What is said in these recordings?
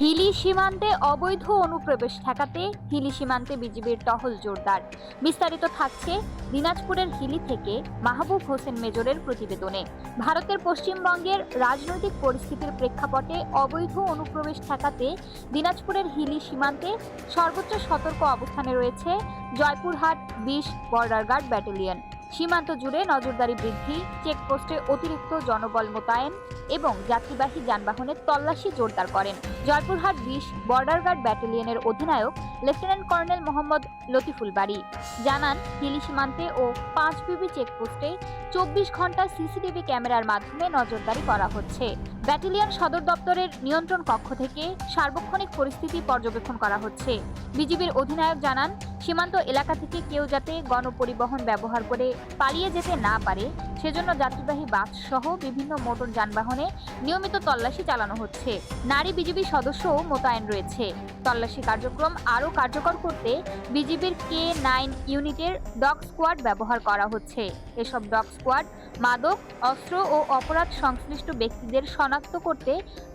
হিলি সীমান্তে অবৈধ অনুপ্রবেশ ঠেকাতে হিলি সীমান্তে বিজিবির টহল জোরদার। বিস্তারিত থাকছে দিনাজপুরের হিলি থেকে মাহবুব হোসেন মেজরের প্রতিবেদনে। ভারতের পশ্চিমবঙ্গের রাজনৈতিক পরিস্থিতির প্রেক্ষাপটে অবৈধ অনুপ্রবেশ ঠেকাতে দিনাজপুরের হিলি সীমান্তে সর্বোচ্চ সতর্ক অবস্থানে রয়েছে জয়পুরহাট ২০ বর্ডার গার্ড ব্যাটালিয়ন। সীমান্ত জুড়ে নজরদারি বৃদ্ধি, চেকপোস্টে অতিরিক্ত জনবল মোতায়েন এবং যাত্রীবাহী যানবাহনের তল্লাশি জোরদার করেন জয়পুরহাট ২০ বর্ডার গার্ড ব্যাটালিয়নের অধিনায়ক লেফটেন্যান্ট কর্নেল মোহাম্মদ লতিফুল বারী। জানান, হিলি সীমান্তে ও ৫ চেকপোস্টে ২৪ ঘন্টা সিসিটিভি ক্যামেরার মাধ্যমে নজরদারি করা হচ্ছে। ব্যাটালিয়ন সদর দপ্তরের নিয়ন্ত্রণ কক্ষ থেকে সার্বক্ষণিক পরিস্থিতি পর্যবেক্ষণ করা হচ্ছে। বিজিবির অধিনায়ক জানান, সীমান্ত এলাকা থেকে কেউ যাতে গণপরিবহন ব্যবহার করে পালিয়ে যেতে না পারে সেজন্য যাত্রীবাহী বাস সহ বিভিন্ন মোটর যানবাহনে নিয়মিত তল্লাশি চালানো হচ্ছে। নারী বিজিবি সদস্যও মোতায়েন রয়েছে। তল্লাশি কার্যক্রম আরও কার্যকর করতে বিজিবির K9 ইউনিটের ডগ স্কোয়াড ব্যবহার করা হচ্ছে। এসব ডগ স্কোয়াড মাদক, অস্ত্র ও অপরাধ সংশ্লিষ্ট ব্যক্তিদের শনাক্ত করতে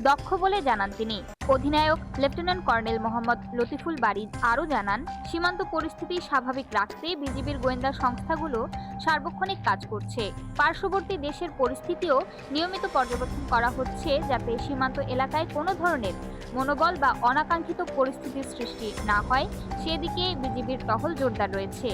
দক্ষ বলে জানান তিনি। অধিনায়ক লেফটেন্যান্ট কর্নেল মোহাম্মদ লতিফুল বারী আরও জানান, সীমান্ত পরিস্থিতি স্বাভাবিক রাখতে বিজিবির গোয়েন্দা সংস্থাগুলো সার্বক্ষণিক কাজ করছে। পার্শ্ববর্তী দেশের পরিস্থিতিও নিয়মিত পর্যবেক্ষণ করা হচ্ছে যাতে সীমান্ত এলাকায় কোনো ধরনের মনোবল বা অনাকাঙ্ক্ষিত পরিস্থিতির সৃষ্টি না হয় সেদিকে বিজিবির টহল জোরদার রয়েছে।